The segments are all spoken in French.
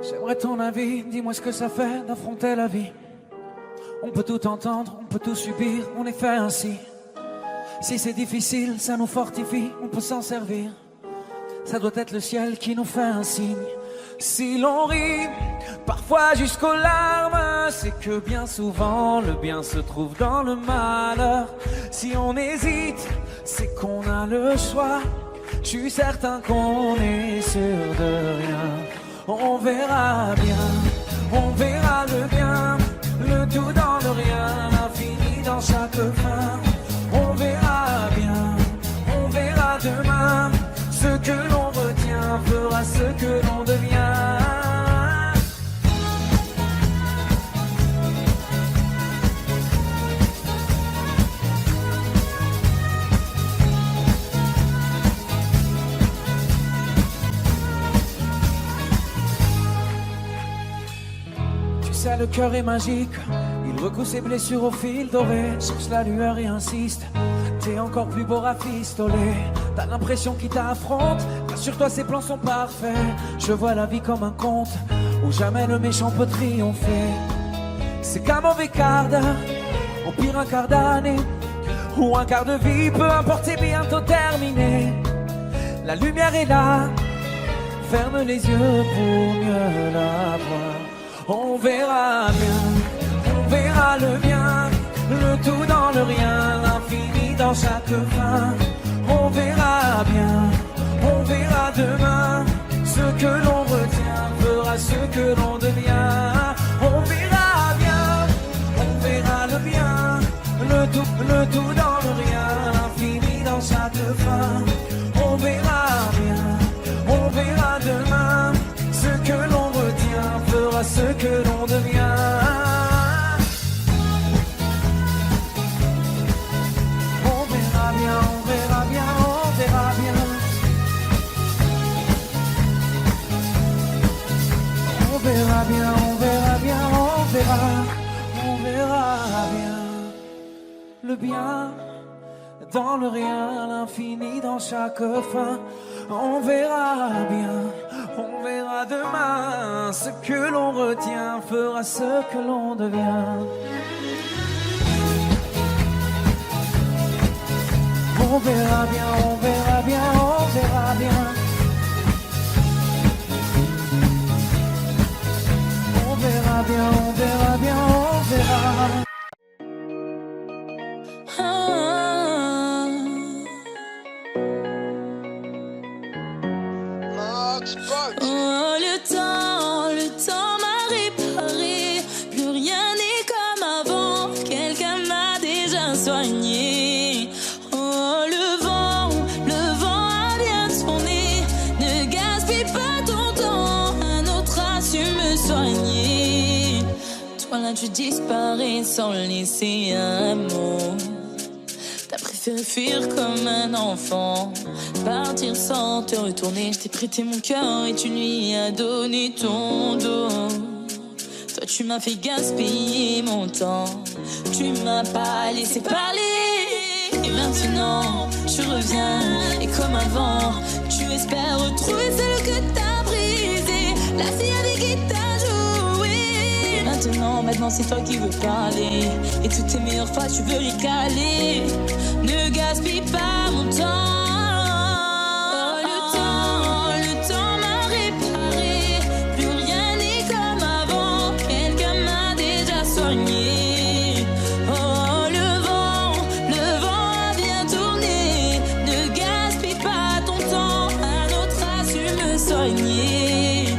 J'aimerais ton avis, dis-moi ce que ça fait d'affronter la vie. On peut tout entendre, on peut tout subir, on est fait ainsi. Si c'est difficile, ça nous fortifie, on peut s'en servir. Ça doit être le ciel qui nous fait un signe. Si l'on rit, parfois jusqu'aux larmes, c'est que bien souvent le bien se trouve dans le malheur. Si on hésite, c'est qu'on a le choix. Je suis certain qu'on est sûr de rien. On verra bien, on verra le bien, le tout dans le rien, l'infini dans chaque fin. On verra bien, on verra demain. Ce que l'on retient fera ce que l'on devient. Tu sais, le cœur est magique. Il recoue ses blessures au fil doré. Cherche la lueur et insiste. T'es encore plus beau rafistoler. T'as l'impression qu'il t'affronte. Rassure-toi, ses plans sont parfaits. Je vois la vie comme un conte où jamais le méchant peut triompher. C'est qu'un mauvais quart d'heure, au pire un quart d'année, ou un quart de vie, peu importe, c'est bientôt terminé. La lumière est là, ferme les yeux pour mieux la voir. On verra bien, on verra le bien, le tout dans le rien, l'infini dans chaque fin. On verra bien, on verra demain. Ce que l'on retient fera ce que l'on devient. On verra bien, on verra le bien, le tout dans le rien, l'infini dans chaque fin. On verra bien, on verra demain. Ce que l'on retient fera ce que l'on devient. On verra bien, on verra bien, on verra bien. On verra bien, on verra bien, on verra bien. Le bien dans le rien, l'infini dans chaque fin. On verra bien, on verra demain. Ce que l'on retient fera ce que l'on devient. On verra bien, on verra bien, on verra bien. On verra bien, on verra bien, on verra. Oh, le temps m'a réparé. Plus rien n'est comme avant. Quelqu'un m'a déjà soigné. Oh, le vent a bien tourné. Ne gaspille pas ton temps. Un autre a su me soigner. Toi là, tu disparais sans laisser un mot. T'as préféré fuir comme un enfant, partir sans te retourner. Je t'ai prêté mon cœur et tu lui as donné ton dos. Toi tu m'as fait gaspiller mon temps, tu m'as pas laissé parler. Et maintenant tu reviens et comme avant, tu espères retrouver celle que t'as brisée, la fille avec qui t'as joué. Maintenant c'est toi qui veux parler. Et toutes tes meilleures phrases tu veux les caler. Ne gaspille pas mon temps. Oh, le temps m'a réparé. Plus rien n'est comme avant. Quelqu'un m'a déjà soigné. Oh, le vent a bien tourné. Ne gaspille pas ton temps. Un autre a su me soigner.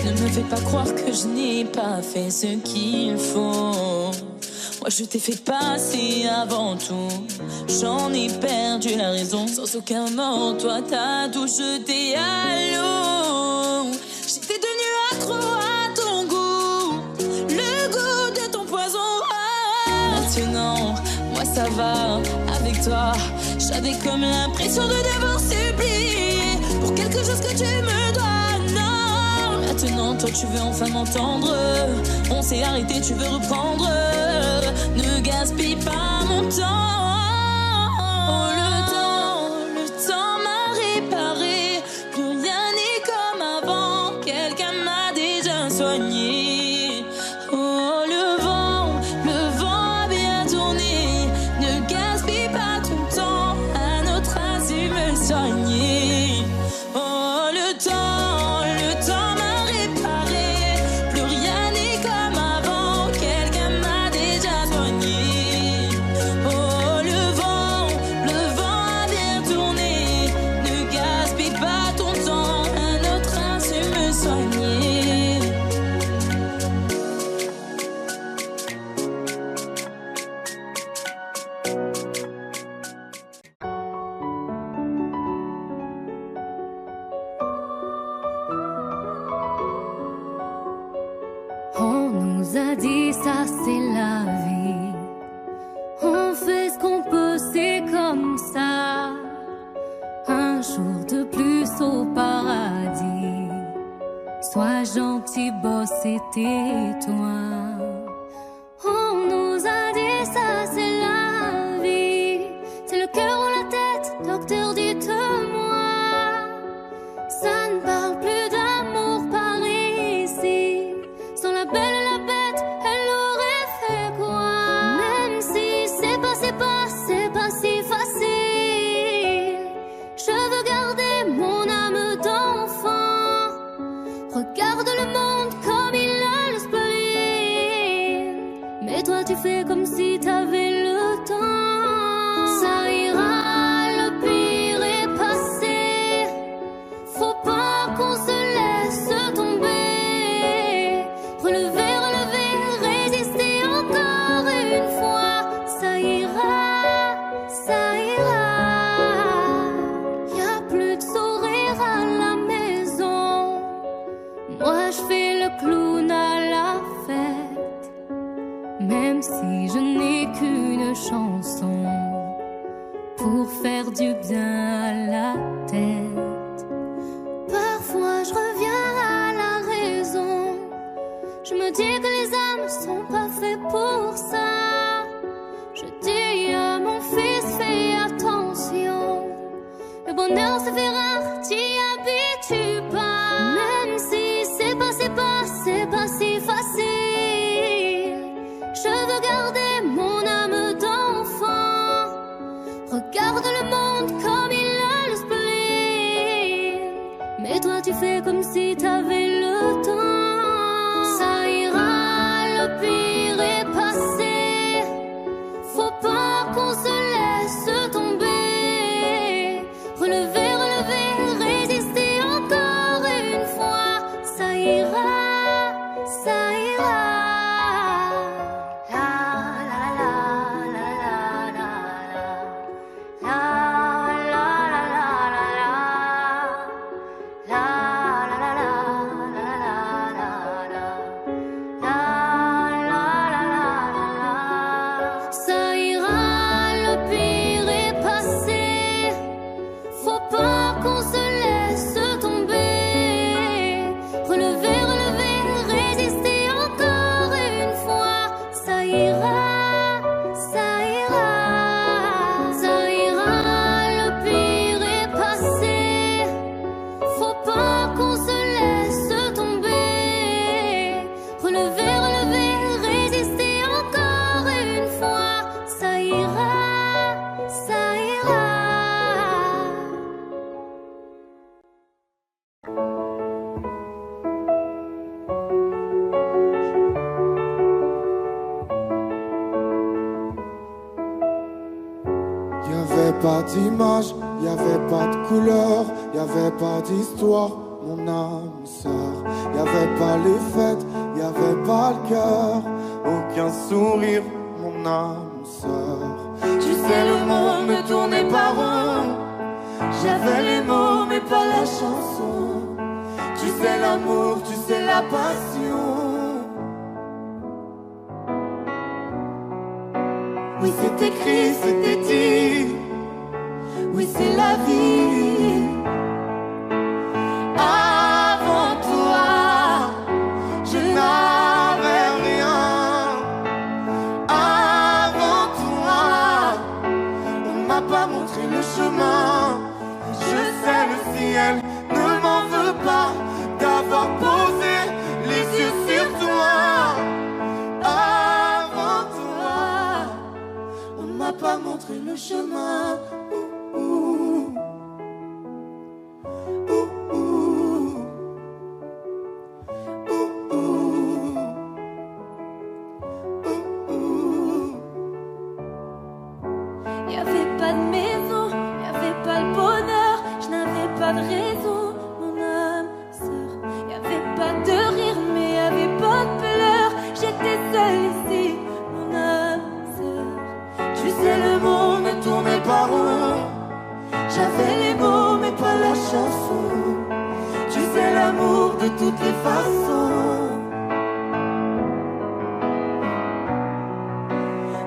Ne me fais pas croire que je n'ai pas fait ce qu'il faut. Moi je t'ai fait passer avant tout. J'en ai perdu la raison. Sans aucun mort, toi t'as tout jeté à l'eau. J'étais devenue accro à ton goût, le goût de ton poison. Maintenant, moi ça va avec toi. J'avais comme l'impression de devoir supplier pour quelque chose que tu me dois. Maintenant toi tu veux enfin m'entendre. On s'est arrêté, tu veux reprendre. Ne gaspille pas mon temps. Oh, le temps m'a réparé. Plus rien n'est comme avant. Quelqu'un m'a déjà le temps m'a réparé. Plus rien n'est comme avant, quelqu'un m'a déjà soigné. Oh, le vent a bien tourné. Ne gaspille pas ton temps, un autre a su me soigner. On nous a dit ça c'est la vie. On fait ce qu'on peut, c'est comme ça. Un jour de plus au paradis. Sois gentil, boss, et tais-toi. On nous a dit ça c'est la vie. C'est le cœur ou la tête, docteur, dites-moi. Ça ne parle plus d'amour par ici. Sans la belle et la bête, elle aurait fait quoi? Même si c'est pas si facile. Je veux garder mon âme d'enfant. Regarde le monde comme il a le spleen. Mais toi tu fais comme si t'avais le temps. Ça ira, le pire est passé. Faut pas qu'on se laisse tomber. Relever, résister encore une fois. Ça ira, ça ira. Y'a plus de sourire à la maison. Moi je fais le clown à la fête. Même si je n'ai qu'une chanson pour faire du bien à la tête. Parfois je reviens à la raison. Je me dis que les âmes sont pas faites pour ça. Je dis à mon fils, fais attention. Le bonheur se fait rare, t'y habitues pas. Même si c'est pas si facile. Je veux garder mon âme d'enfant. Regarde le monde comme il a le spleen. Mais toi tu fais comme si t'avais le temps. Ça ira, le pire est passé. Faut pas qu'on se laisse tomber. Relever, résister encore une fois. Ça ira, ça ira. Ça ira, le pire est passé. Faut pas qu'on se laisse tomber. Relever, résister encore une fois. Ça ira, ça ira. Ça ira, le pire est passé. Faut pas qu'on se laisse tomber. Relever, résister encore une fois. Ça ira, ça ira. Y'avait pas d'image, y'avait pas de couleur, y'avait pas d'histoire, mon âme sœur. Y'avait pas les fêtes, y'avait pas le cœur, aucun sourire, mon âme sœur. Tu sais, le monde ne tournait pas rond. J'avais les mots, mais pas la chanson. Tu sais, l'amour, tu sais, la passion. Oui, c'est écrit, c'était dit. Oui, c'est la vie. Avant toi, je n'avais rien. Avant toi, on m'a pas montré le chemin. Je sais, le ciel ne m'en veut pas d'avoir posé les yeux sur toi. Avant toi, on m'a pas montré le chemin. Ouh, ouh. Ouh, ouh. de toutes les façons.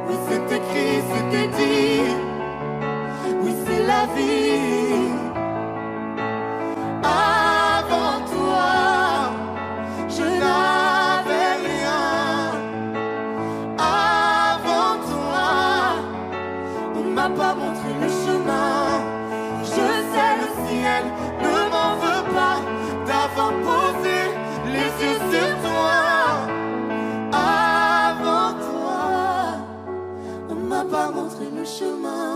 Oui, c'est écrit, c'était dit. Oui, c'est la vie. Avant toi, je n'avais rien. Avant toi, on m'a pas montré le chemin. Je sais, le ciel ne m'en veut pas d'avoir posé les yeux sur toi. Avant toi, on m'a pas montré le chemin.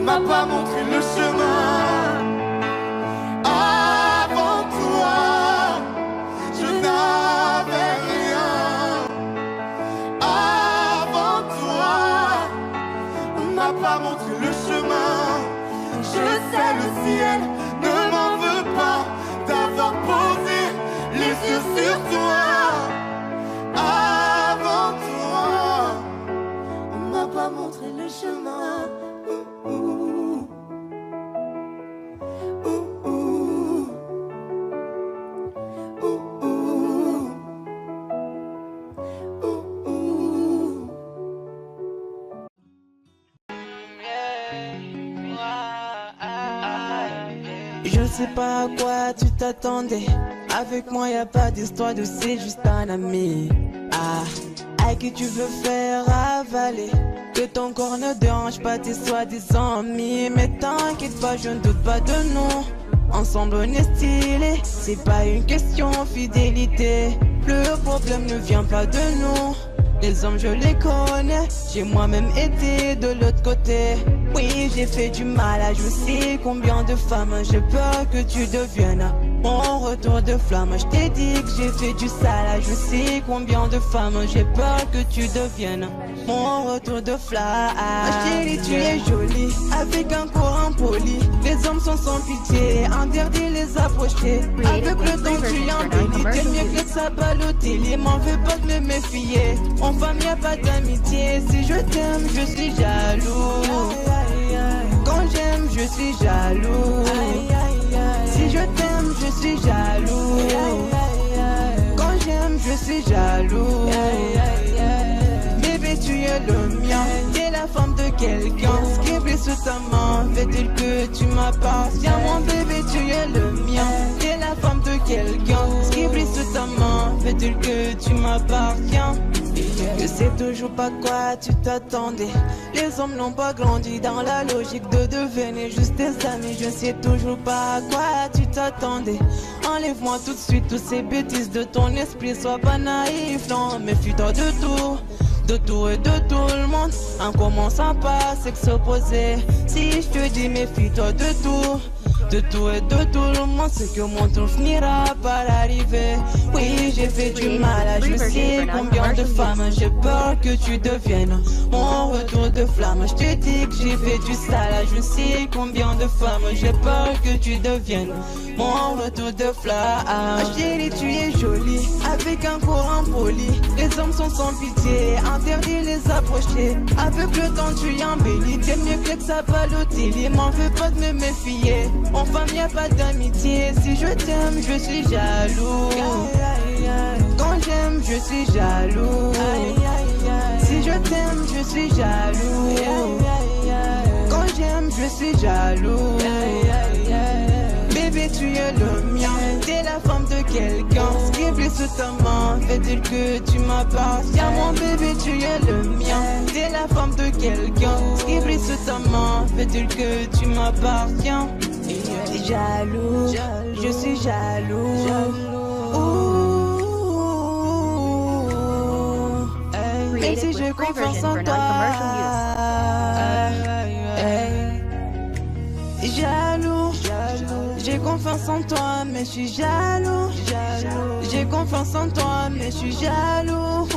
M'a pas montré le chemin. Avant toi, je n'avais rien. Avant toi, on m'a pas montré le chemin. Je sais, le ciel ne m'en veut pas d'avoir posé les yeux sur toi. Avant toi, on m'a pas montré le chemin. Je sais pas à quoi tu t'attendais. Avec moi y a pas d'histoire de c'est juste un ami. À qui tu veux faire avaler. Que ton corps ne dérange pas tes soi-disant amis. Mais t'inquiète pas, je ne doute pas de nous. Ensemble on est stylé. C'est pas une question fidélité. Le problème ne vient pas de nous. Les hommes je les connais. J'ai moi-même été de l'autre côté. Oui, j'ai fait du mal à je sais combien de femmes. J'ai peur que tu deviennes mon retour de flamme. Je t'ai dit que j'ai fait du sale à je sais combien de femmes. J'ai peur que tu deviennes mon retour de flamme. Chérie, tu es jolie avec un corps impoli. Les hommes sont sans pitié, interdit les approcher. Avec le temps tu embellis. T'es mieux que ça Balotelli. M'en veux pas de me méfier. En femme y'a pas d'amitié. Si je t'aime, je suis jaloux. Quand j'aime, je suis jaloux. Si je t'aime, je suis jaloux. Quand j'aime, je suis jaloux. Bébé, tu es le mien. T'es la femme de quelqu'un. Ce qui brille sous ta main, fait-il que tu m'appartiens? Mon bébé, tu es le mien. T'es la femme de quelqu'un. Ce qui brille sous ta main, fait-il que tu m'appartiens? Je sais toujours pas quoi tu t'attendais. Les hommes n'ont pas grandi dans la logique de devenir juste tes amis. Je sais toujours pas à quoi tu t'attendais. Enlève-moi tout de suite toutes ces bêtises de ton esprit. Sois pas naïf, non, méfie-toi de tout. De tout et de tout le monde. En commençant par s'exposer. Si je te dis méfie-toi de tout. De tout et de tout le monde, c'est que mon tour finira par arriver. Oui, j'ai fait du mal à je sais combien de femmes. J'ai peur que tu deviennes mon retour de flamme. Je te dis que j'ai fait du sale à je sais combien de femmes. J'ai peur que tu deviennes mon retour de flamme. Chérie, tu es jolie avec un corps impoli. Les hommes sont sans pitié, interdit les approcher. Avec le temps tu embellis. T'es mieux que ça Balotelli. M'en veux pas de me méfier. En femme y'a pas d'amitié. Si je t'aime, je suis jaloux. Quand j'aime, je suis jaloux. Si je t'aime, je suis jaloux. Quand j'aime, je suis jaloux. Bébé, tu es le mien. T'es la femme de quelqu'un. Ce qui brille sous ta main, fait-il que tu m'appartiens? Mon bébé, tu es le mien. T'es la femme de quelqu'un. Ce qui brille sous ta main, fait-il que tu m'appartiens? Jaloux, je suis jaloux. Même si je confiance en toi. Jaloux, j'ai confiance en toi, mais je suis jaloux. J'ai confiance en toi, mais je suis jaloux.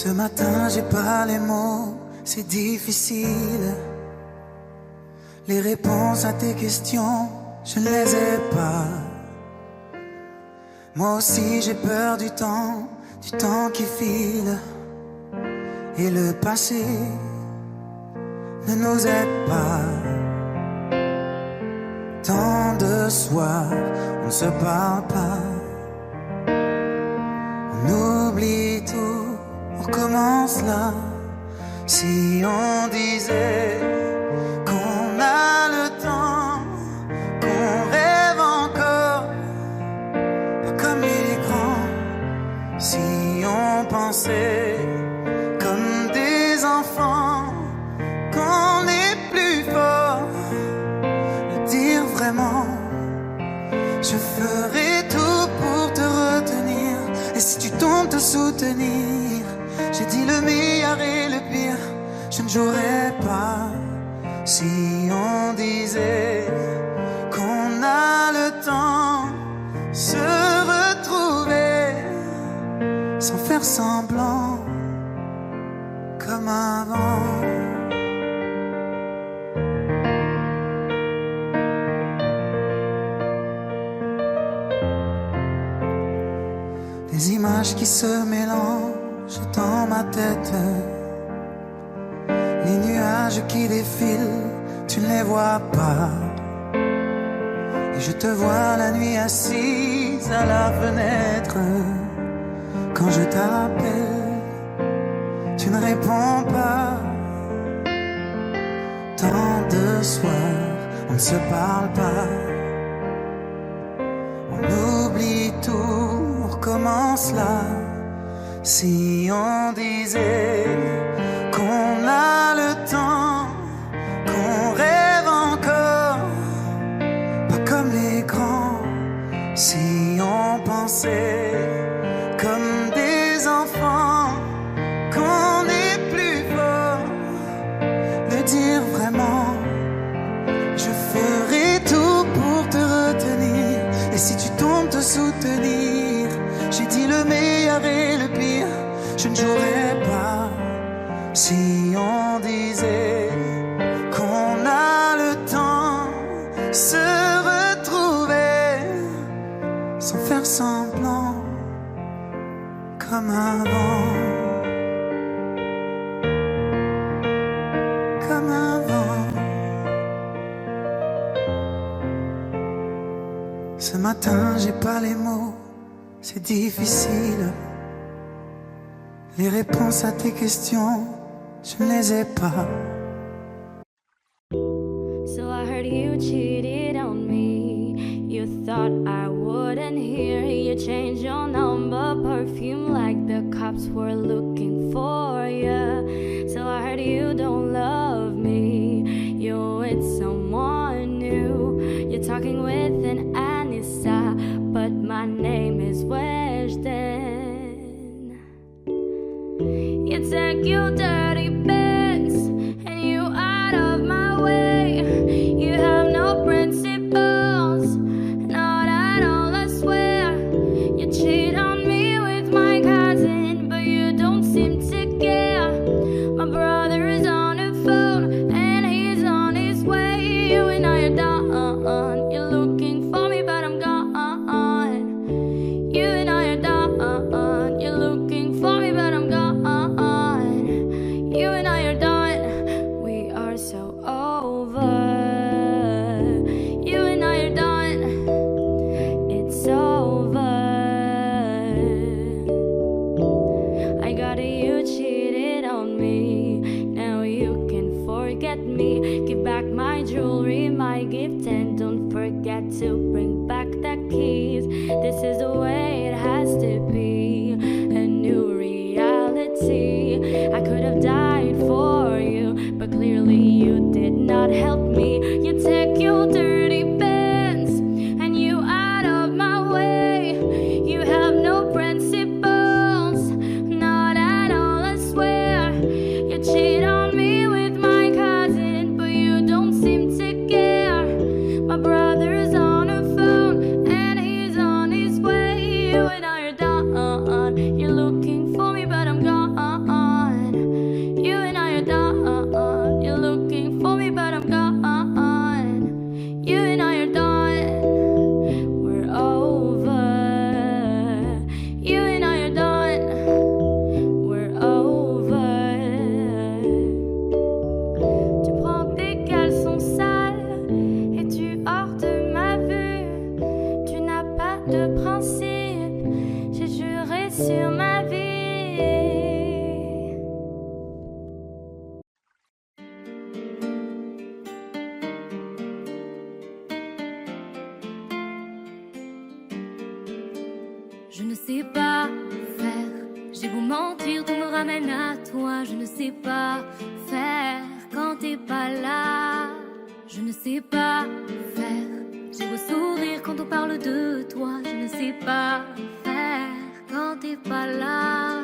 Ce matin j'ai pas les mots, c'est difficile. Les réponses à tes questions, je ne les ai pas. Moi aussi j'ai peur du temps qui file. Et le passé ne nous aide pas. Tant de soirs, on ne se parle pas. On oublie tout, on recommence là. Si on disait qu'on a le temps, qu'on rêve encore, pas comme les grands. Si on pensait comme des enfants, qu'on est plus fort, le dire vraiment. Je ferai tout pour te retenir. Et si tu tombes, te soutenir. J'ai dit le meilleur et le pire, je ne jouerai pas. Si on disait qu'on a le temps, se retrouver sans faire semblant, comme avant. Des images qui se mélangent dans ma tête. Les nuages qui défilent, tu ne les vois pas. Et je te vois la nuit assise à la fenêtre. Quand je t'appelle, tu ne réponds pas. Tant de soirs, on ne se parle pas. On oublie tout, on recommence là. Si on disait qu'on a le temps, qu'on rêve encore, pas comme les grands. Si on pensait comme des enfants, qu'on est plus fort, le dire vraiment. Je ferai tout pour te retenir. Et si tu tombes, te soutenir. J'ai dit le meilleur et le pire, je ne jouerai pas. Si on disait qu'on a le temps, se retrouver sans faire semblant, comme avant. Comme avant. Ce matin j'ai pas les mots, c'est difficile. Les réponses à tes questions, je ne les ai pas. So I heard you cheated on me. You thought I wouldn't hear. You changed your number, perfume like the cops were looking for you. So I heard you don't love me. You're with someone new. You're talking with an Anissa, but my name is Weshden. You take your dirty bags and you out of my way. You have no principles, not at all, I swear. You cheat on me with my cousin, but you don't seem to care. My brother is on sais pas faire. J'ai beau mentir, tout me ramène à toi. Je ne sais pas faire quand t'es pas là. Je ne sais pas faire. J'ai beau sourire quand on parle de toi. Je ne sais pas faire quand t'es pas là.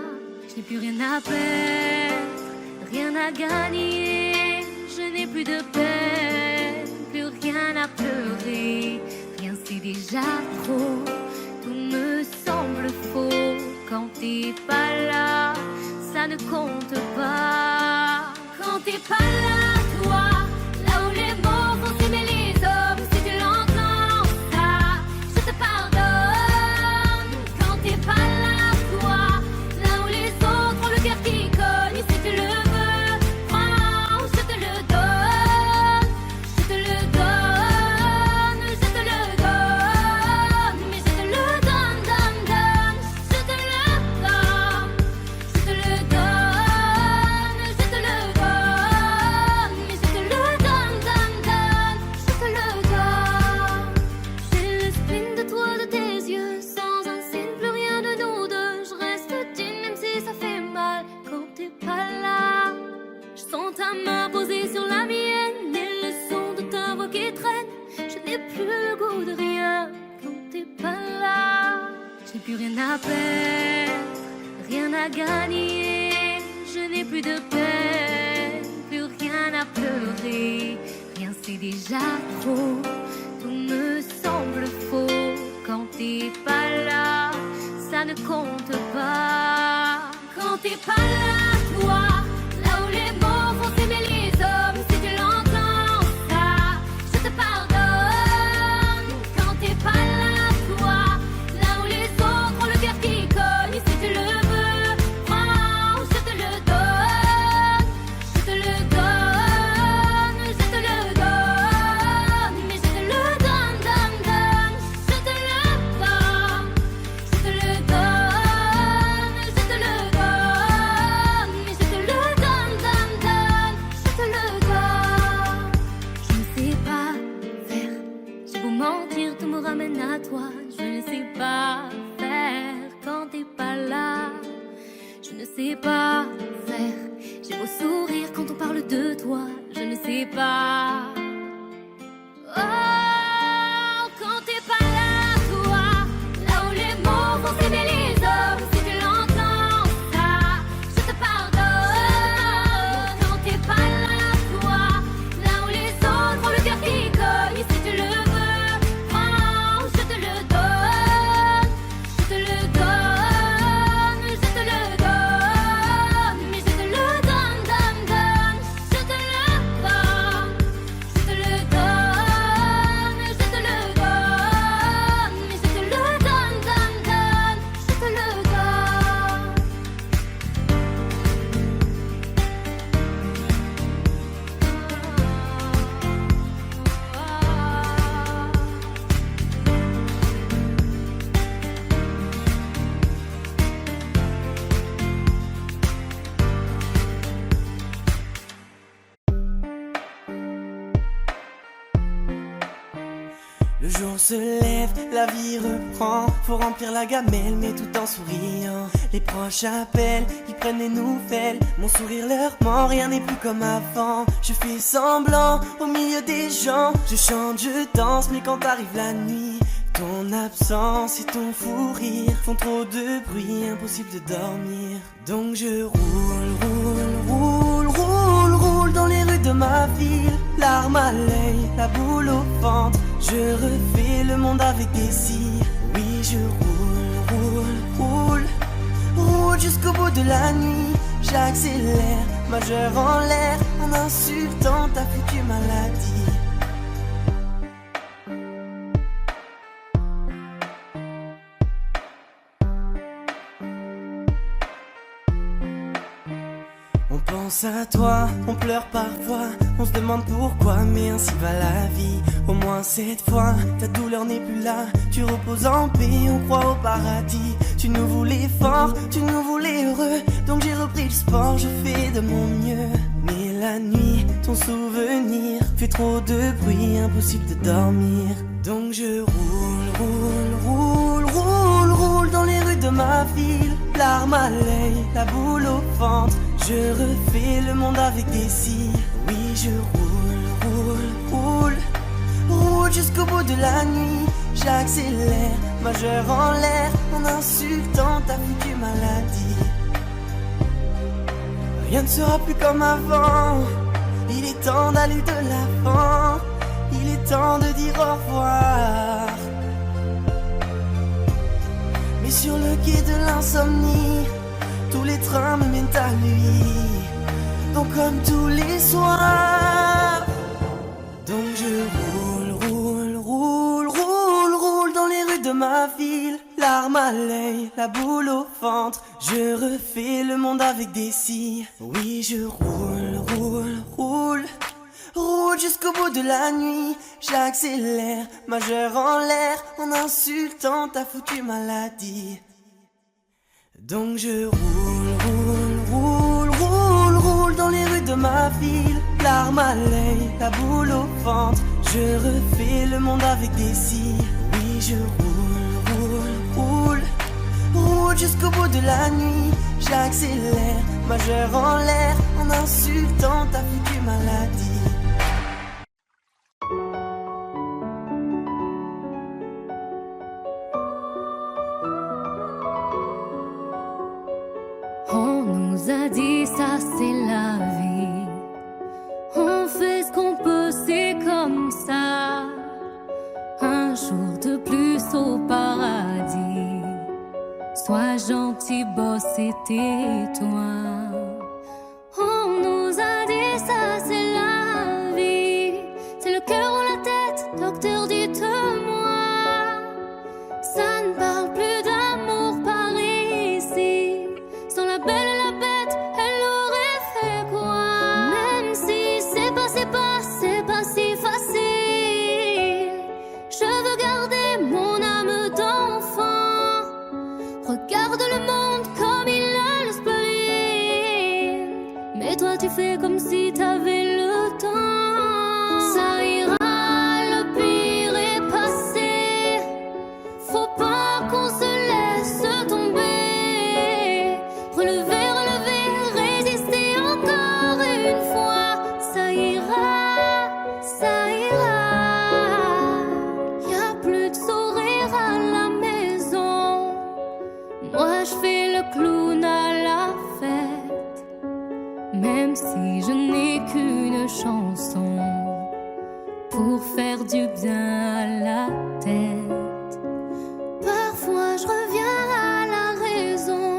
Je n'ai plus rien à perdre, rien à gagner. Je n'ai plus de peine, plus rien à pleurer. Rien c'est déjà trop, tout me semble faux. Quand t'es pas là, ça ne compte pas. Quand t'es pas là, toi, là où les mots vont s'aimer les hommes. Si tu l'entends, ça, je te pardonne. Quand t'es pas là, toi, là où les autres ont le cœur qui cogne. Si tu le veux, prends, je te le donne. Je te le donne, je te le donne. Mais je te le donne, donne, donne. Je te le donne, je te le donne. Je te le donne, mais je te le donne, donne, donne. Je te le donne. J'ai le spleen de toi, de tes yeux. Sans un signe, plus rien de nous deux. Je reste digne même si ça fait mal. Quand t'es pas là, je sens ta main posée sur la mienne. Et le son de ta voix qui traîne. Je n'ai plus le goût de rien. Quand t'es pas là, j'ai plus rien à perdre, rien à gagner. Je n'ai plus de peine, plus rien à pleurer. Rien c'est déjà trop, tout me semble faux. Quand t'es pas là, ça ne compte pas. Quand t'es pas là, toi, là où les mots vont s'aimer les hommes. Si tu l'entends, ça, je te pardonne. Quand t'es pas là, toi, là où les autres ont le cœur qui cogne. Si tu le veux, prends, je te le donne. Je te le donne, je te le donne. Mais je te le donne, donne, donne. Je te le donne, je te le donne. Je te le donne, mais je te le donne, donne, donne. Je te le donne. Je ne sais pas faire. J'ai beau mentir, tout me ramène à toi. Je ne sais pas faire quand t'es pas là. Je ne sais pas faire. J'ai beau sourire quand on parle de toi. Je ne sais pas. Oh, quand t'es pas là, toi, là où les mots vont s'aimer les hommes. Si tu l'entends, ça, je te pardonne. Quand t'es pas là, toi, là où les autres ont le cœur qui cogne. Si tu le veux, prends, je te le donne. Je te le donne, je te le donne. Mais je te le donne, donne, donne. Je te le donne, je te le donne. Je te le donne, mais je te le donne, donne, donne. Je te le donne. Le jour se lève, la vie reprend. Faut remplir la gamelle, mais tout en souriant. Les proches appellent, ils prennent des nouvelles. Mon sourire leur ment, rien n'est plus comme avant. Je fais semblant au milieu des gens. Je chante, je danse, mais quand arrive la nuit, ton absence et ton fou rire font trop de bruit, impossible de dormir. Donc je roule dans les rues de ma ville. Larmes à l'œil, la boule au ventre. Je refais le monde avec des cils. Oui, je roule jusqu'au bout de la nuit. J'accélère, majeur en l'air, en insultant ta foutue maladie. On pense à toi, on pleure parfois, on se demande pourquoi, mais ainsi va la vie. Au moins cette fois, ta douleur n'est plus là, tu reposes en paix, on croit au paradis. Tu nous voulais fort, tu nous voulais heureux, donc j'ai repris le sport, je fais de mon mieux. Mais la nuit, ton souvenir fait trop de bruit, impossible de dormir. Donc je roule dans les rues de de ma ville, larmes à l'œil, la boule au ventre. Je refais le monde avec des cils. Oui, je roule jusqu'au bout de la nuit. J'accélère, majeur en l'air, en insultant ta foutue maladie. Rien ne sera plus comme avant. Il est temps d'aller de l'avant. Il est temps de dire au revoir. Mais sur le quai de l'insomnie, tous les trains me mènent à lui. Donc comme tous les soirs, donc je roule dans les rues de ma ville, larmes à l'œil, la boule au ventre. Je refais le monde avec des scies. Oui, je roule jusqu'au bout de la nuit. J'accélère, majeur en l'air, en insultant ta foutue maladie. Donc je roule dans les rues de ma ville, larmes à l'œil, la boule au ventre. Je refais le monde avec des scies. Oui, je roule jusqu'au bout de la nuit. J'accélère, majeur en l'air, en insultant ta foutue maladie. On nous a dit ça c'est la vie. On fait ce qu'on peut, c'est comme ça. Un jour de plus au paradis. Sois gentil, boss, et tais-toi. On nous a dit ça c'est la vie. C'est le cœur ou la tête, docteur, dites-moi. Ça ne parle plus d'amour par ici. Sans la belle et la bête, elle aurait fait quoi? Même si c'est pas si facile. Je veux garder mon âme d'enfant. Regarde le monde comme il a le spleen. Mais toi tu fais comme si t'avais le temps. Ça ira, le pire est passé. Faut pas qu'on se laisse tomber. Relever, résister encore une fois. Ça ira, ça ira. Y'a plus de sourire à la maison. Moi je fais le clown à la fête. Même si je n'ai qu'une chanson pour faire du bien à la tête. Parfois je reviens à la raison.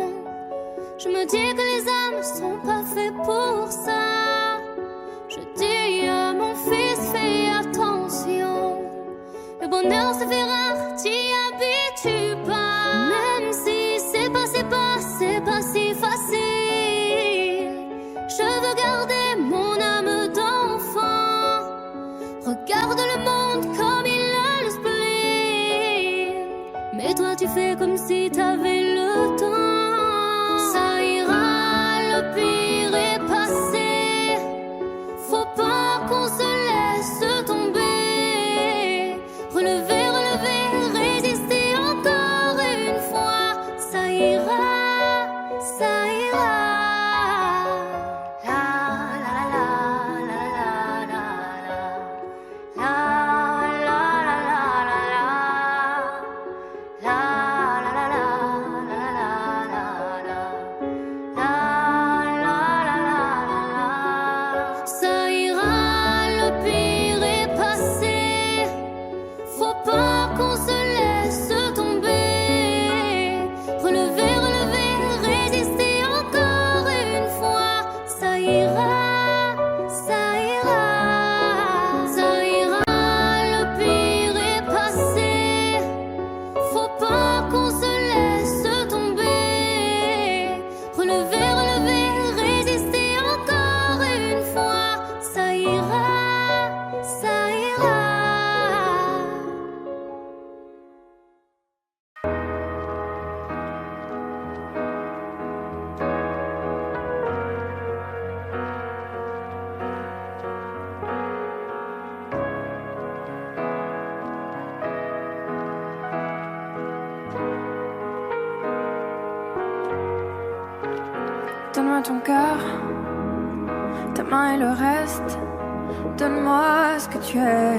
Je me dis que les âmes sont pas faites pour ça. Je dis à mon fils, fais attention. Le bonheur se fait rare, t'y habitues pas. Même si c'est pas si facile. Je veux garder mon âme d'enfant. Regarde le monde comme donne-moi ton cœur, ta main et le reste. Donne-moi ce que tu es,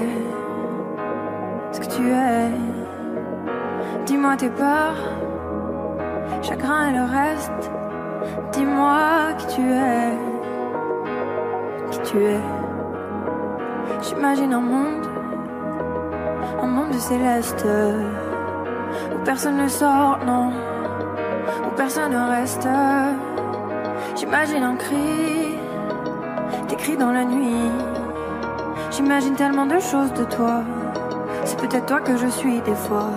ce que tu es. Dis-moi tes peurs, chagrin et le reste. Dis-moi qui tu es, qui tu es. J'imagine un monde de céleste, où personne ne sort, non, où personne ne reste. J'imagine un cri, des cris dans la nuit. J'imagine tellement de choses de toi, c'est peut-être toi que je suis des fois.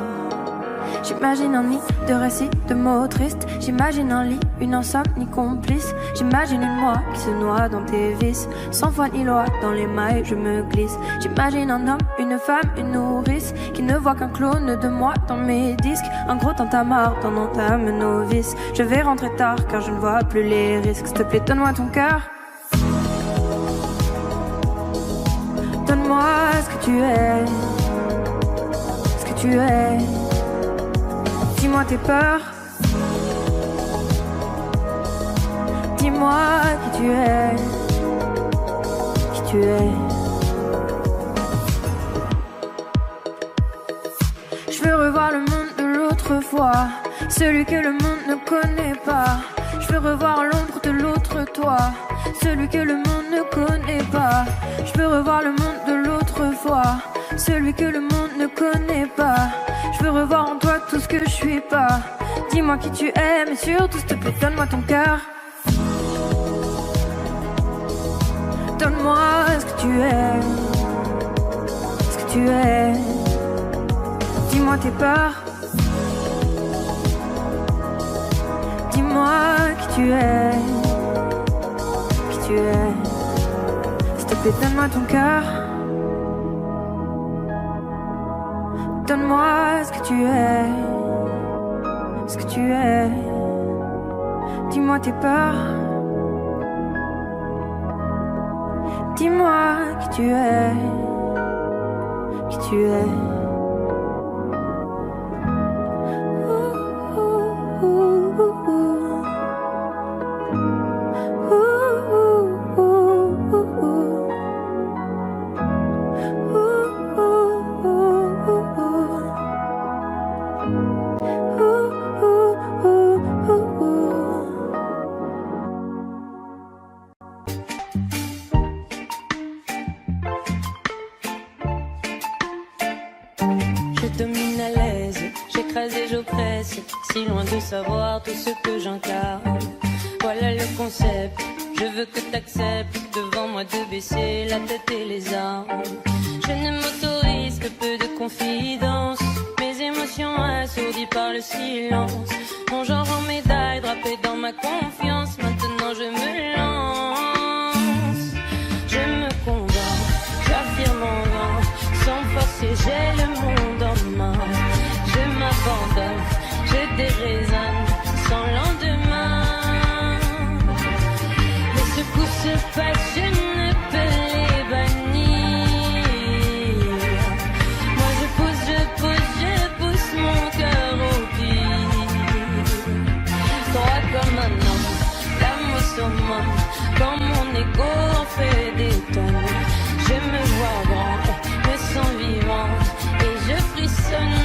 J'imagine un nid de récits, de mots tristes. J'imagine un lit, une insomnie complice. J'imagine une moi qui se noie dans tes vices. Sans foi ni loi, dans les mailles je me glisse. J'imagine un homme, une femme, une nourrice, qui ne voit qu'un clone de moi dans mes disques. Un gros tintamarre dans entame novice. Je vais rentrer tard car je ne vois plus les risques. S'il te plaît, donne-moi ton cœur. Donne-moi ce que tu es, ce que tu es. Dis-moi tes peurs, dis-moi qui tu es, qui tu es. Je veux revoir le monde de l'autre fois, celui que le monde ne connaît pas. Je veux revoir l'ombre de l'autre toi, celui que le monde ne connaît pas. Je veux revoir le monde de l'autre fois, celui que le monde ne connaît pas. Je veux revoir en toi tout ce que je suis pas. Dis-moi qui tu es, mais surtout s'il te plaît, donne-moi ton cœur. Donne-moi ce que tu es, ce que tu es. Dis-moi tes peurs, dis-moi qui tu es, qui tu es. S'il te plaît, donne-moi ton cœur. Donne-moi ce que tu es, ce que tu es. Dis-moi tes peurs, dis-moi qui tu es, qui tu es. Si loin de savoir tout ce que j'incarne. Voilà le concept, je veux que t'acceptes devant moi de baisser la tête et les armes. Je ne m'autorise que peu de confidence, mes émotions assourdies par le silence. Mon genre en médaille drapé dans ma confiance, maintenant je me lance. Je me convainc, j'affirme en vain, sans forcer j'ai le monde en main. Je m'abandonne, je déraisonne sans lendemain. Les secousses se passent, je ne peux les bannir. Moi je pousse mon cœur au pire. Droit comme un homme, l'âme au summum, quand mon ego en fait des tonnes. Je me vois grand, me sens vivant et je frissonne.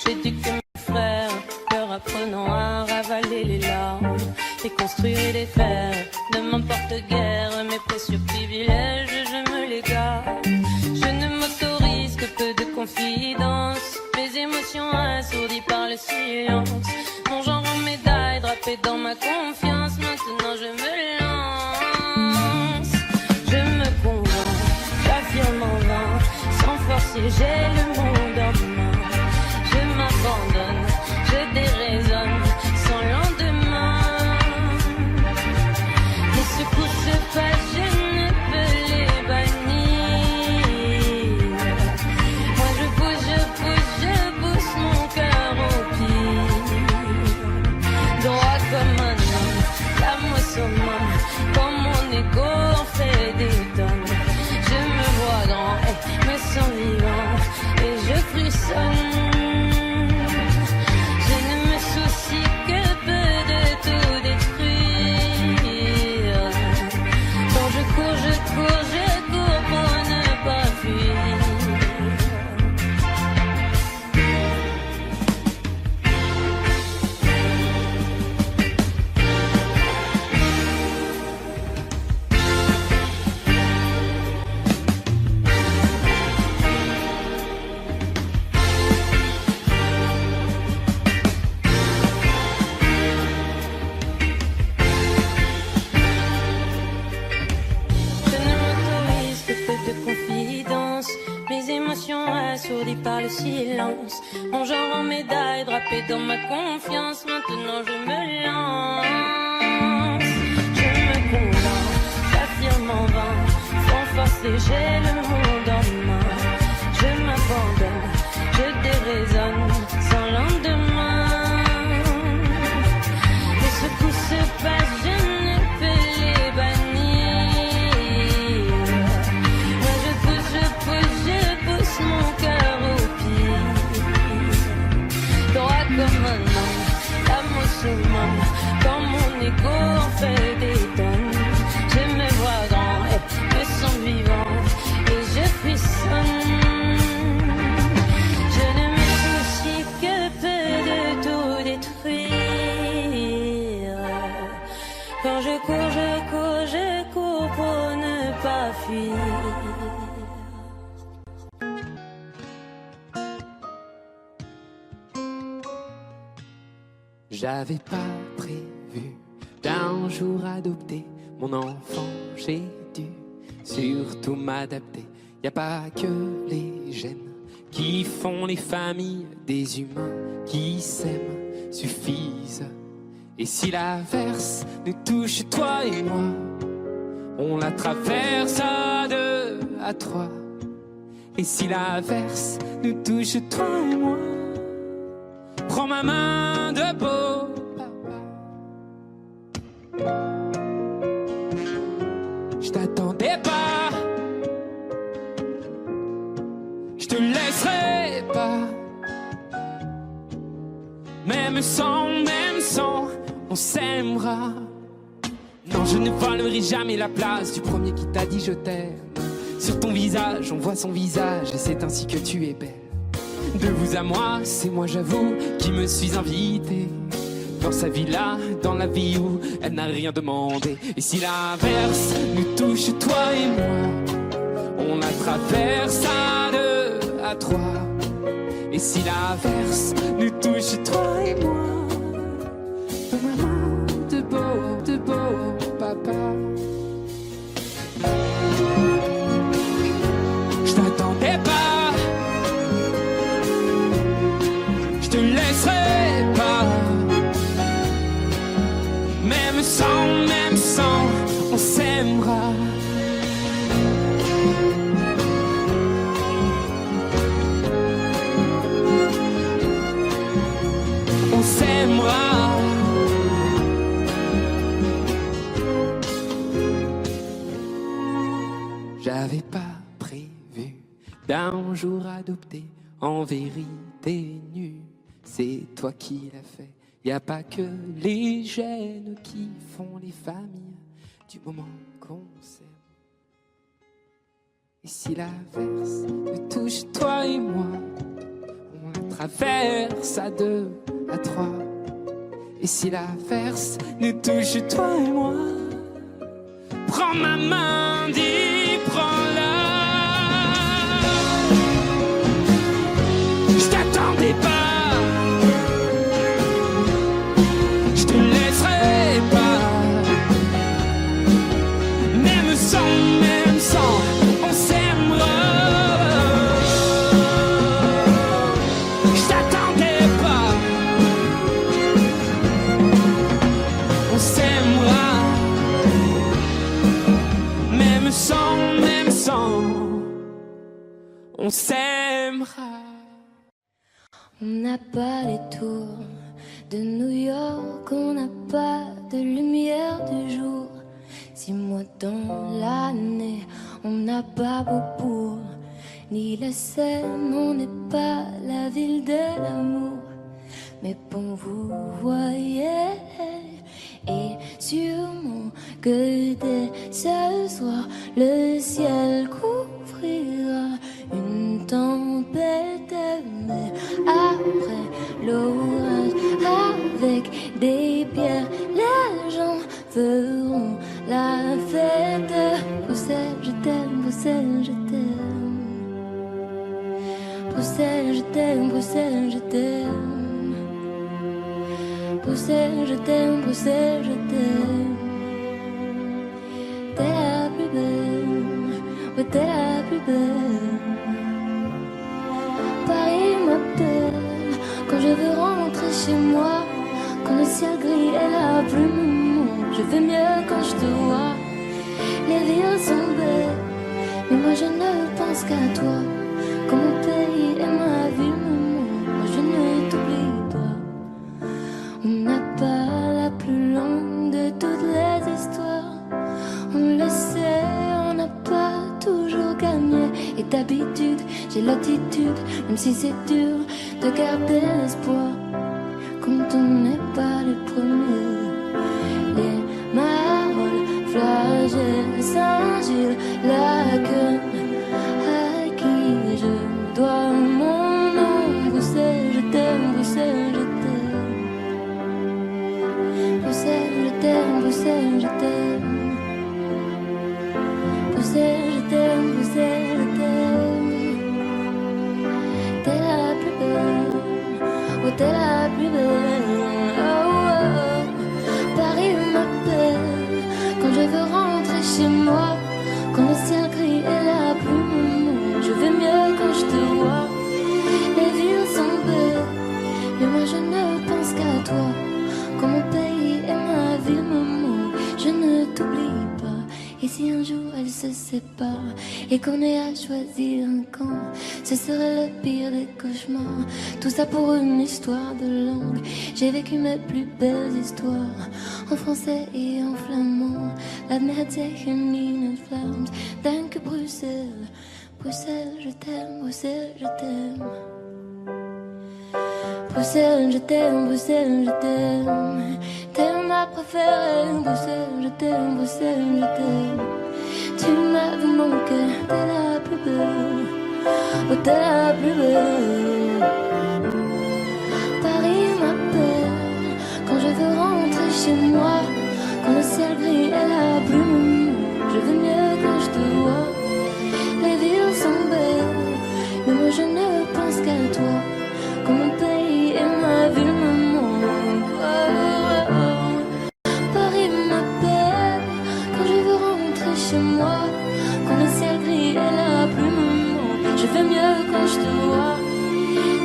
J'éduque mes frères, leur apprenant à ravaler les larmes et construire et les faire. Ne m'importe guère mes précieux privilèges, je me les garde. Je ne m'autorise que peu de confidence, mes émotions assourdies par le silence. Mon genre en médaille drapé dans ma confiance, maintenant je me lance. Je me convainc, j'affirme en vain, sans forcer j'ai le monde en main. Je m'abandonne, je déraisonne sans lendemain. Les secousses se passent, je ne Mes émotions assourdies par le silence. Mon genre en médaille, drapé dans ma confiance. Maintenant je me lance. Je me condamne, j'affirme en vain. Sans force et j'ai le monde en main. Je m'abandonne, je déraisonne sans lendemain. Et ce coup se passe, je ne peux les bannir. Moi je pousse mon cœur au pied. Droit comme un homme, l'amour summum. Quand mon ego en fait des tonnes, je me vois grand et me sens vivant. Et je frissonne. Je ne me soucie que peu de tout détruire. Quand je cours pour ne pas fuir. J'avais pas prévu d'un jour adopter mon enfant, j'ai dû surtout m'adapter. Y a pas que les gènes qui font les familles, des humains qui s'aiment suffisent. Et si l'averse nous touche, toi et moi, on la traverse à deux, à trois. Et si l'averse nous touche, toi et moi, prends ma main de beau papa. Je t'attendais pas, je te laisserai pas. Même sans, on s'aimera. Non, je ne volerai jamais la place du premier qui t'a dit je t'aime. Sur ton visage, on voit son visage et c'est ainsi que tu es belle. De vous à moi, c'est moi j'avoue qui me suis invité dans sa villa, dans la vie où elle n'a rien demandé. Et si l'averse nous touche, toi et moi, on la traverse à deux, à trois. Et si l'averse nous touche, toi et moi, de beau papa. Je t'attendais pas, je te laisserai pas. Même sans, on s'aimera. On s'aimera. J'avais pas prévu d'un jour adopter, en vérité nu. C'est toi qui l'as fait. Y a pas que les gènes qui font les familles du moment qu'on s'aime. Et si l'averse nous touche, toi et moi, on la traverse à deux, à trois. Et si l'averse nous touche, toi et moi, prends ma main, dis prends-la. Je t'attendais pas, je te laisserai pas. Même sans, on s'aimera. Je t'attendais pas, on s'aimera. Même sans, on s'aimera. On n'a pas les tours de New York, on n'a pas de lumière du jour. 6 mois dans l'année, on n'a pas Beaubourg, ni la Seine, on n'est pas la ville de l'amour. Mais bon, vous voyez, et sûrement que dès ce soir, le ciel couvrira une tempête, mais après l'orage, avec des pierres, les gens feront la fête. Bruxelles, je t'aime, Bruxelles, je t'aime. Bruxelles, je t'aime, Bruxelles, je t'aime. Bruxelles, je t'aime, Bruxelles, je t'aime. T'es la plus belle, ouais, t'es la plus belle. chez moi. Quand le ciel gris est la plume, je vais mieux quand je te vois. Les villes sont belles, mais moi je ne pense qu'à toi. Quand mon pays et ma ville, moi je ne t'oublie pas. On n'a pas la plus longue de toutes les histoires. On le sait, on n'a pas toujours gagné. Et d'habitude, j'ai l'attitude, même si c'est dur, de garder l'espoir. Quand on n'est pas les premiers. Les marolles, flagelles, Saint-Gilles, la queue, à qui je dois mon nom. Bruxelles, je t'aime, Bruxelles, je t'aime. Bruxelles, je t'aime, Bruxelles, je t'aime. Bruxelles, je t'aime, Bruxelles, je t'aime. T'es la plus belle, oh t'es la plus belle, oh, oh. Paris m'appelle quand je veux rentrer chez moi. Quand le ciel gris est la plume, je vais mieux quand je te vois. Les villes sont belles, mais moi je ne pense qu'à toi. Quand mon pays et ma ville me manquent, je ne t'oublie pas. Et si un jour elles se séparent et qu'on ait à choisir un camp, ce serait le pire des cauchemars. Tout ça pour une histoire de langue. J'ai vécu mes plus belles histoires en français et en flamand. Laat me het zeggen in het Vlaams. Dank Bruxelles, Bruxelles, je t'aime, Bruxelles, je t'aime. Bruxelles, je t'aime, Bruxelles, je t'aime. T'es ma préférée, Bruxelles, je t'aime, Bruxelles, je t'aime. Tu m'as vu mon cœur, t'es la plus belle, oh t'es la plus belle. Paris m'appelle quand je veux rentrer chez moi. Quand le ciel gris est la brume, je veux mieux quand je te vois. Les villes sont belles, mais moi je ne pense qu'à toi. Quand mon pays et ma ville me manquent, oh, oh, oh. Paris m'appelle quand je veux rentrer chez moi. Quand le ciel gris est la plume, je vais mieux quand je te vois.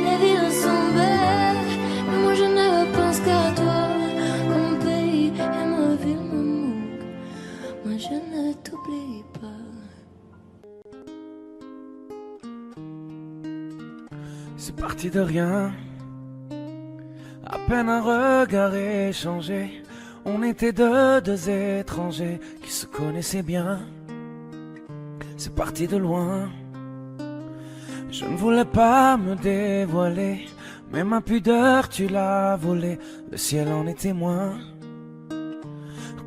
Les villes sont belles, mais moi je ne pense qu'à toi. Quand mon pays et ma ville me manquent, moi je ne t'oublie pas. C'est parti de rien, à peine un regard échangé. On était deux étrangers qui se connaissaient bien. C'est parti de loin, je ne voulais pas me dévoiler, mais ma pudeur tu l'as volée, le ciel en est témoin.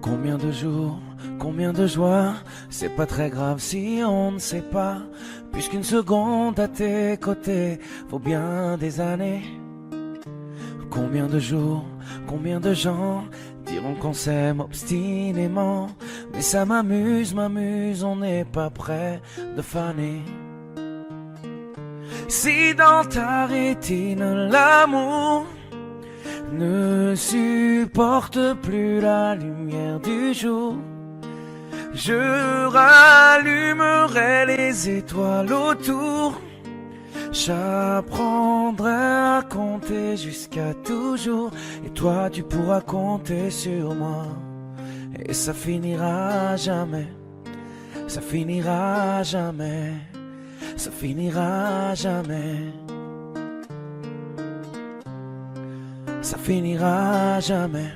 Combien de jours, combien de joie, c'est pas très grave si on ne sait pas, puisqu'une seconde à tes côtés vaut bien des années. Combien de jours, combien de gens diront qu'on s'aime obstinément, mais ça m'amuse, on n'est pas prêt de faner. Si dans ta rétine l'amour ne supporte plus la lumière du jour, je rallumerai les étoiles autour. J'apprendrai à compter jusqu'à toujours, et toi tu pourras compter sur moi. Et ça finira jamais, ça finira jamais, ça finira jamais. Ça finira jamais,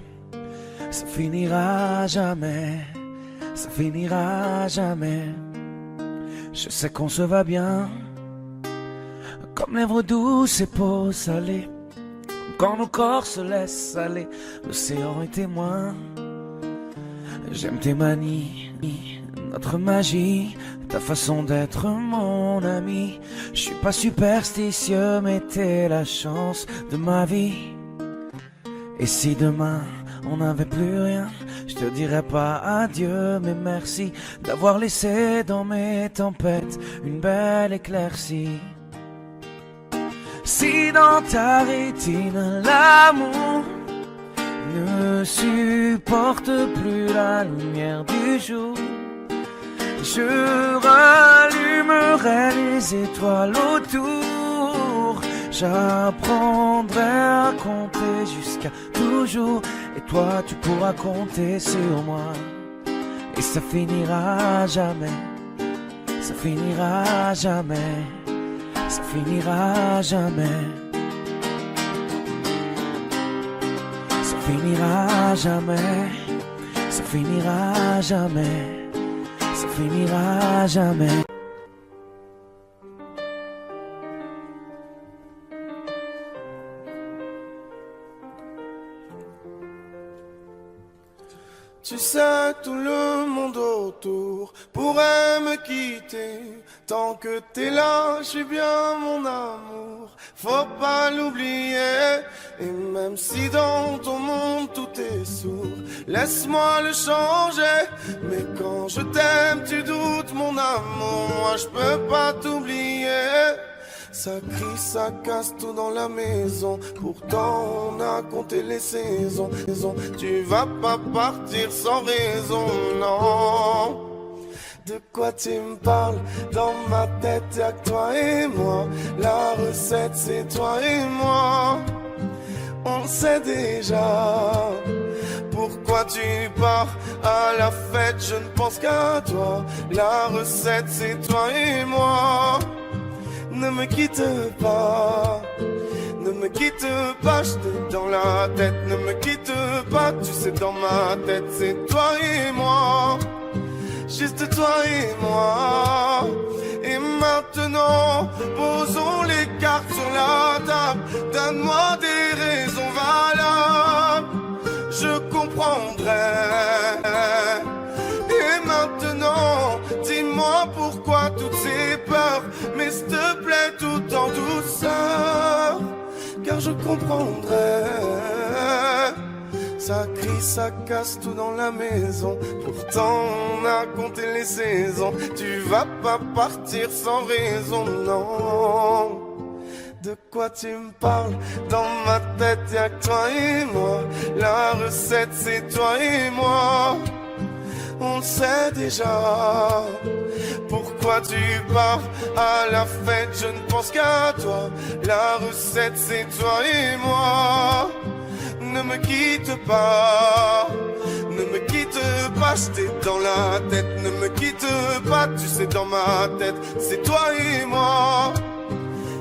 ça finira jamais, ça finira jamais. Je sais qu'on se va bien, comme lèvres douces et peau salée, comme quand nos corps se laissent aller, l'océan est témoin. J'aime tes manies, notre magie, ta façon d'être mon ami. Je suis pas superstitieux, mais t'es la chance de ma vie. Et si demain on n'avait plus rien, je te dirais pas adieu, mais merci d'avoir laissé dans mes tempêtes une belle éclaircie. Si dans ta rétine l'amour ne supporte plus la lumière du jour, je rallumerai les étoiles autour. J'apprendrai à compter jusqu'à toujours. Et toi tu pourras compter sur moi. Et ça finira jamais. Ça finira jamais. Ça finira jamais. Ça finira jamais. Ça finira jamais. Ça finira jamais. Tu sais, tout le monde autour pourrait me quitter. Tant que t'es là, je suis bien mon amour. Faut pas l'oublier. Et même si dans ton monde tout est sourd, laisse-moi le changer. Mais quand je t'aime, tu doutes mon amour. Moi je peux pas t'oublier. Ça crie, ça casse tout dans la maison. Pourtant on a compté les saisons. Tu vas pas partir sans raison, non. De quoi tu me parles? Dans ma tête y'a que toi et moi. La recette c'est toi et moi. On sait déjà. Pourquoi tu pars à la fête? Je ne pense qu'à toi. La recette c'est toi et moi. Ne me quitte pas, ne me quitte pas, je t'ai dans la tête. Ne me quitte pas, tu sais dans ma tête c'est toi et moi. Juste toi et moi. Et maintenant, posons les cartes sur la table. Donne-moi des raisons valables, je comprendrai. Et maintenant, dis-moi pourquoi toutes ces peurs. Mais s'il te plaît, tout en douceur, car je comprendrai. Ça crie, ça casse tout dans la maison. Pourtant on a compté les saisons. Tu vas pas partir sans raison, non. De quoi tu me parles? Dans ma tête y'a que toi et moi. La recette c'est toi et moi. On le sait déjà. Pourquoi tu pars à la fête? Je ne pense qu'à toi. La recette c'est toi et moi. Ne me quitte pas, ne me quitte pas, je t'ai dans la tête. Ne me quitte pas, tu sais dans ma tête c'est toi et moi.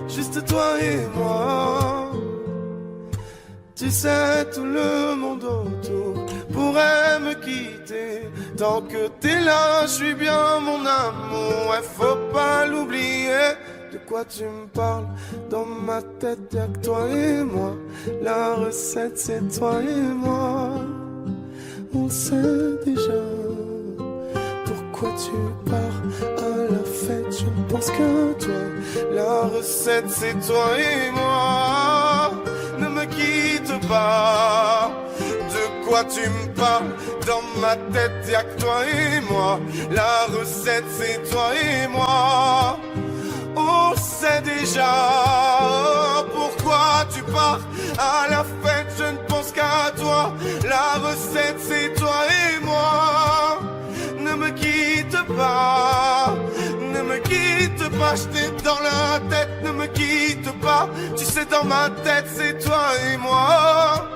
Juste toi et moi. Tu sais, tout le monde autour pourrait me quitter. Tant que t'es là, je suis bien mon amour. Ouais, faut pas l'oublier. De quoi tu me parles? Dans ma tête y'a que toi et moi. La recette c'est toi et moi. On sait déjà. Pourquoi tu pars à la fête? Je ne pense qu'à toi. La recette c'est toi et moi. Ne me quitte pas. De quoi tu me parles? Dans ma tête y'a que toi et moi. La recette c'est toi et moi. On sait déjà. Pourquoi tu pars à la fête? Je ne pense qu'à toi. La recette c'est toi et moi. Ne me quitte pas, ne me quitte pas, je t'ai dans la tête. Ne me quitte pas, tu sais dans ma tête c'est toi et moi.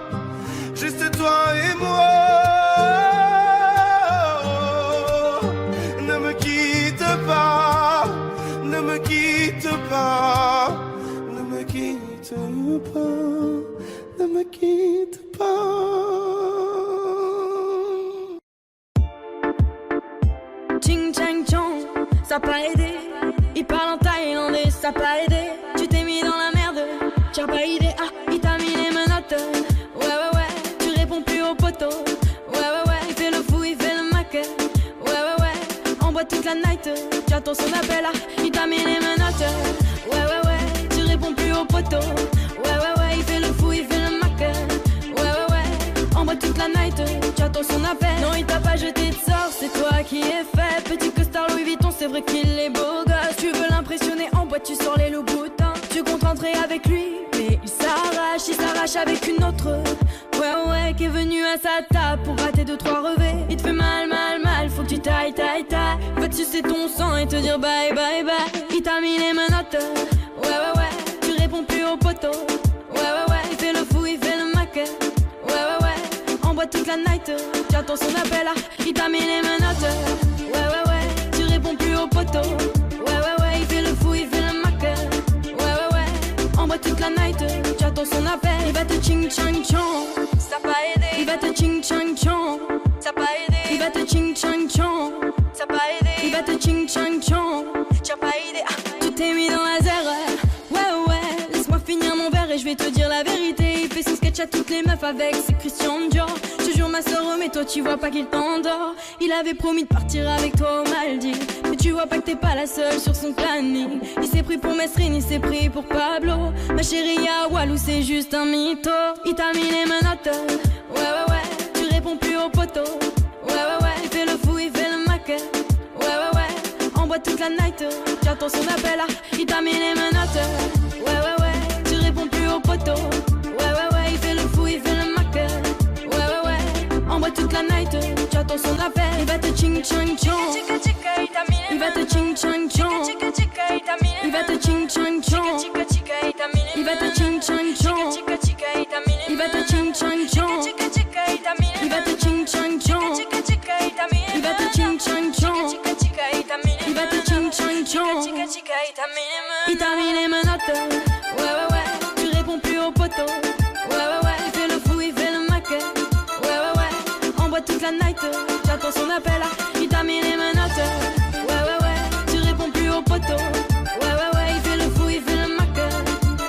Juste toi et moi. Ne me quitte pas, ne me quitte pas, ne me quitte pas, ne me quitte pas. Ching chang chong, ça pas aidé. Il parle en thaïlandais, ça pas aidé. Tu t'es mis dans la merde, tu as pas idée. Ah, il t'a mis les menottes. Ouais, ouais, ouais, tu réponds plus au poteau. Ouais, ouais, ouais, il fait le fou, il fait le mac. Ouais, ouais, ouais, on boit toute la night. Tu attends son appel, ah, il t'a mis les menottes. Ouais, ouais, ouais, tu réponds plus au poteau. Ouais, ouais, ouais, il fait le fou, il fait le mac. Ouais, ouais, ouais, on boit toute la night. Tu attends son appel. Non, il t'a pas jeté de sort, c'est toi qui es fait. Petit costard Louis Vuitton, c'est vrai qu'il est beau gosse. Tu veux l'impressionner en boîte, tu sors les loups boutins. Tu comptes rentrer avec lui, mais il s'arrache avec une autre. Ouais, ouais, qui est venu à sa table pour gratter 2-3 revêts. Il te fait mal, mal, mal, faut que tu tailles. Va te sucer ton sang et te dire bye, bye, bye. Il t'a mis les menottes. Ouais, ouais, ouais, tu réponds plus au poteau. toute la night, j'attends son appel, il t'a mis les menottes. Ouais, tu réponds plus au poteau. Ouais, il fait le fou, il fait le mac. Ouais, on boit toute la night, j'attends son appel. Il va te ching chang chong, ça pas aidé. Il va te ching chang chong, ça pas aidé. Il va te ching chang chong, ça pas aidé. Il va te ching chang chong, t'as pas aidé. Tout est mis dans la zère. Ouais, laisse-moi finir mon verre et je vais te dire la vérité. Il fait son sketch à toutes les meufs avec ses Christian Dior. Je te jure ma soeur, mais toi tu vois pas qu'il t'endort. Il avait promis de partir avec toi aux Maldives, mais tu vois pas que t'es pas la seule sur son planning. Il s'est pris pour Mesrine, il s'est pris pour Pablo. Ma chérie à Walou c'est juste un mytho. Il t'a mis les menottes. Ouais, tu réponds plus au poteau. Ouais, il fait le fou, il fait le mac. Ouais, on boit toute la night, j'attends son appel, il t'a mis les menottes. Ouais, tu réponds plus au poteau. Ouais, il fait le fou, il fait le mac. Ouais, on boit toute la night, j'attends son appel. Il va te ching chang chong, il va te ching chang chong, il va te ching chang chong, il va te ching chang chong, il va te ching chang chong, il va te ching chang chong, il va te ching chang chong, il va te ching chang chong, il t'a mis les menottes. Ouais, tu réponds plus au poteau. Ouais, il fait le fou, il fait le mac. Ouais, on boit toute la night, j'attends son appel, il t'a mis les menottes. Ouais, tu réponds plus au poteau. Ouais, il fait le fou, il fait le mac.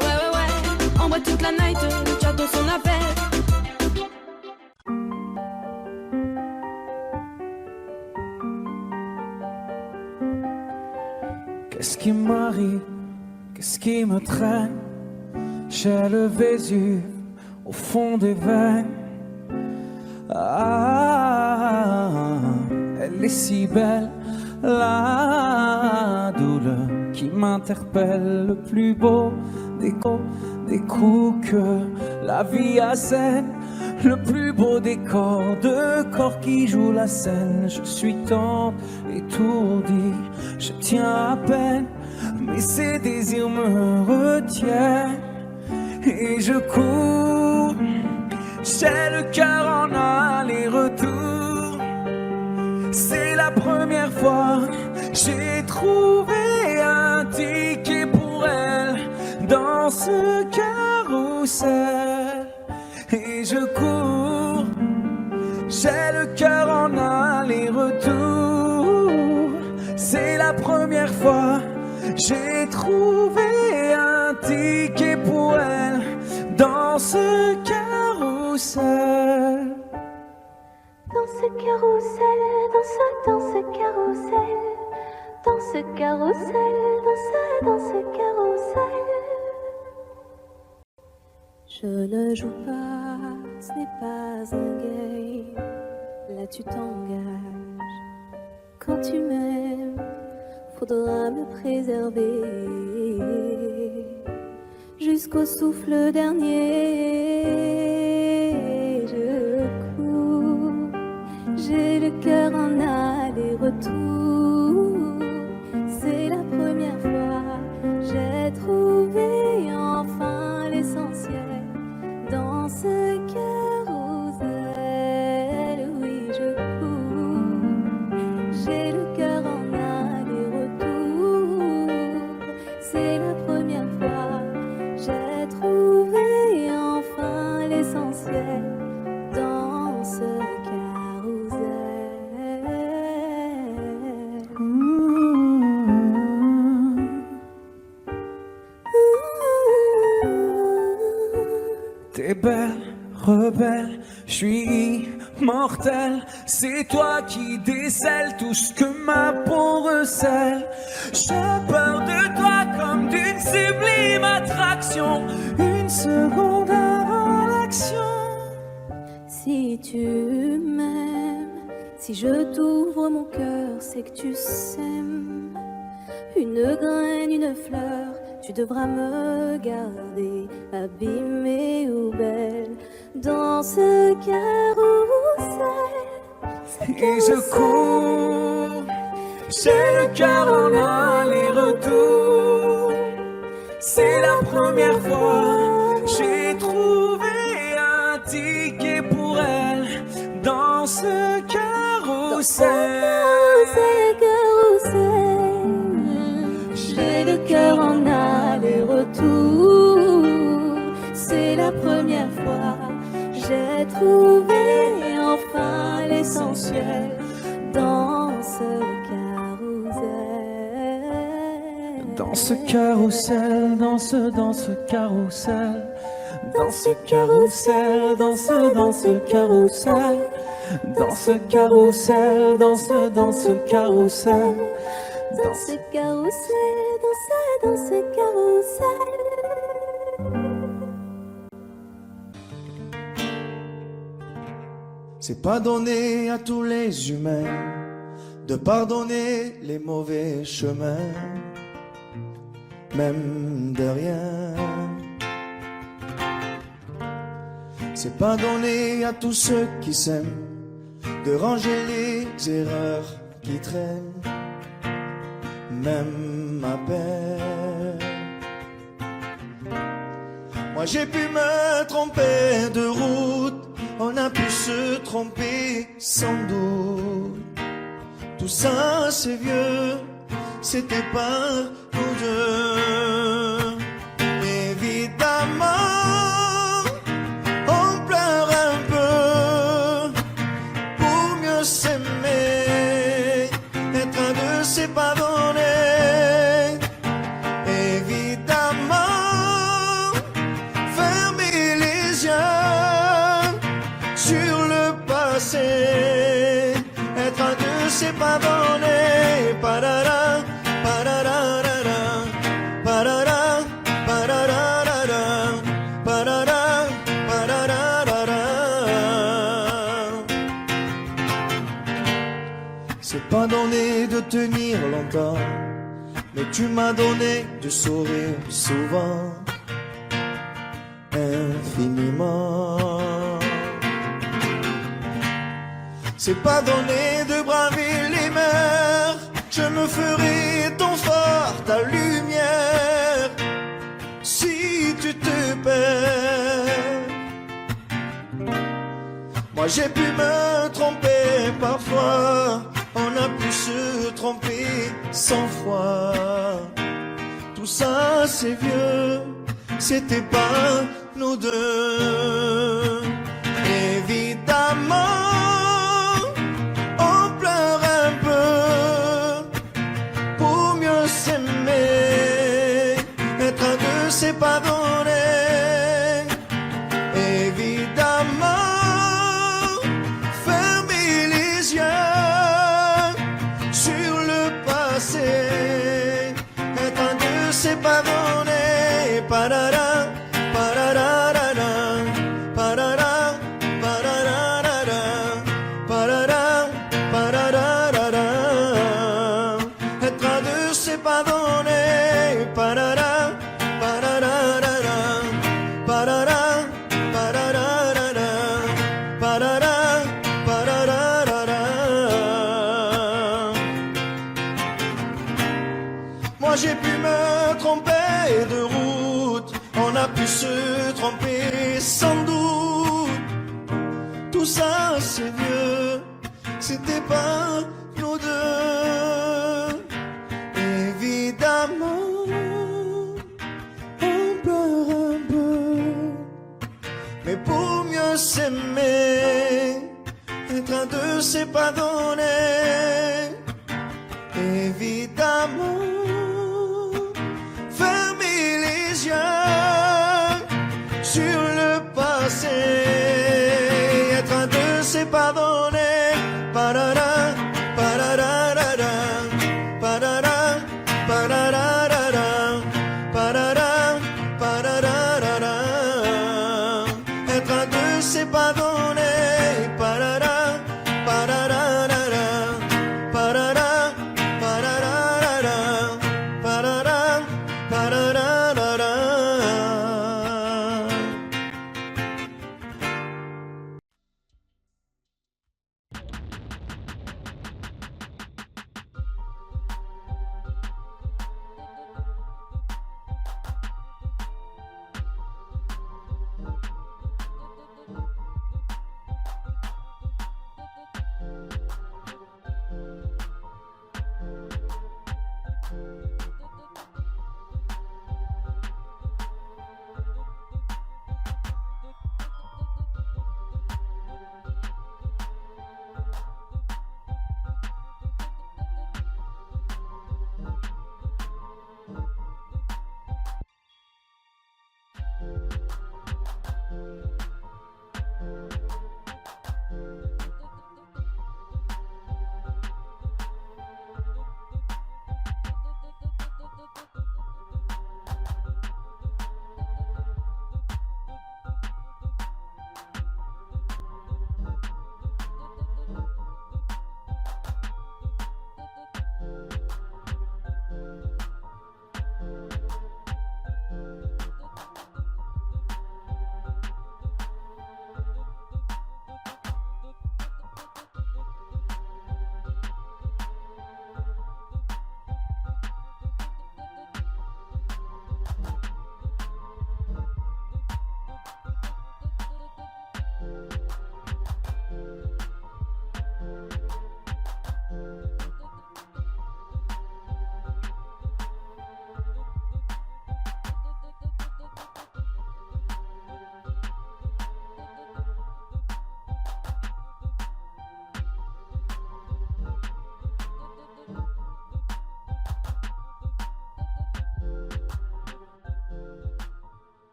Ouais, on boit toute la night, j'attends son appel. Qu'est-ce qui m'arrive? Qu'est-ce qui me traîne? J'ai le Vésuve au fond des veines. Ah, elle est si belle, la douleur qui m'interpelle. Le plus beau des coups que la vie assène. Le plus beau des corps, de corps qui jouent la scène. Je suis tant étourdi, je tiens à peine, mais ces désirs me retiennent. Et je cours, j'ai le cœur en aller-retour. C'est la première fois, j'ai trouvé un ticket pour elle dans ce carrousel. Et je cours, j'ai le cœur en aller-retour. C'est la première fois, j'ai trouvé un ticket pour elle dans ce carrousel. Dans ce carrousel, dans ce carrousel, dans ce carrousel, dans ce carrousel. Je ne joue pas, ce n'est pas un game. Là tu t'engages. Quand tu m'aimes, faudra me préserver jusqu'au souffle dernier. Je cours, j'ai le cœur en aller-retour. C'est la première fois, j'ai trouvé enfin l'essentiel. Dans ce carrousel, oui je cours, j'ai le cœur en aller-retour. C'est la première fois, j'ai trouvé enfin l'essentiel. Dans ce carrousel. T'es belle, rebelle, je suis immortel. C'est toi qui décèles tout ce que ma peau recèle. J'ai peur de toi comme d'une sublime attraction. Une seconde avant l'action. Si tu m'aimes, si je t'ouvre mon cœur, c'est que tu sèmes. Une graine, une fleur, tu devras me garder, abîmée ou belle, dans ce carrousel. Et je cours, j'ai le cœur en aller-retour. C'est la première fois, j'ai trouvé un ticket pour elle carrousel. J'ai le cœur en aller-retour. C'est la première fois. J'ai trouvé enfin l'essentiel dans ce carrousel. Dans ce carrousel, dans ce carrousel. Dans ce carrousel, dans ce carrousel. Dans ce carrousel, dans ce carrousel. Dans ce carrousel, dans ce carrousel. C'est pas donné à tous les humains de pardonner les mauvais chemins, même de rien. C'est pas donné à tous ceux qui s'aiment de ranger les erreurs qui traînent, même à peine. Moi j'ai pu me tromper de route, on a pu se tromper sans doute. Tout ça c'est vieux, c'était pas nous deux. Évidemment on pleure un peu pour mieux s'aimer, être un de c'est pas donné. Évidemment fermer les yeux sur le passé, être un de c'est pas donné. Parara, pararara, parara, pararara, parara, pararara. C'est pas donné de tenir longtemps, mais tu m'as donné du sourire souvent, infiniment. C'est pas donné de braver les mers, je me ferai ton phare, ta lumière, si tu te perds. Moi j'ai pu me tromper parfois, on a pu se tromper 100 fois. Tout ça c'est vieux, c'était pas nous deux. Évidemment on pleure un peu pour mieux s'aimer, être un deux c'est pas donné. Évidemment fermer les yeux sur le passé, être un deux c'est pas donné. Parara, pararara, parara, pararara, parara, pararara. Être à deux c'est pas donné. Parara, pararara, parara, pararara, parara, pararara. Moi j'ai pu me tromper de route, on a pu se tromper sans doute. Tout ça c'est vieux, c'était pas nous deux. Évidemment on pleure un peu, mais pour mieux s'aimer, être un deux c'est pas donné. Évidemment fermer les yeux sur le passé,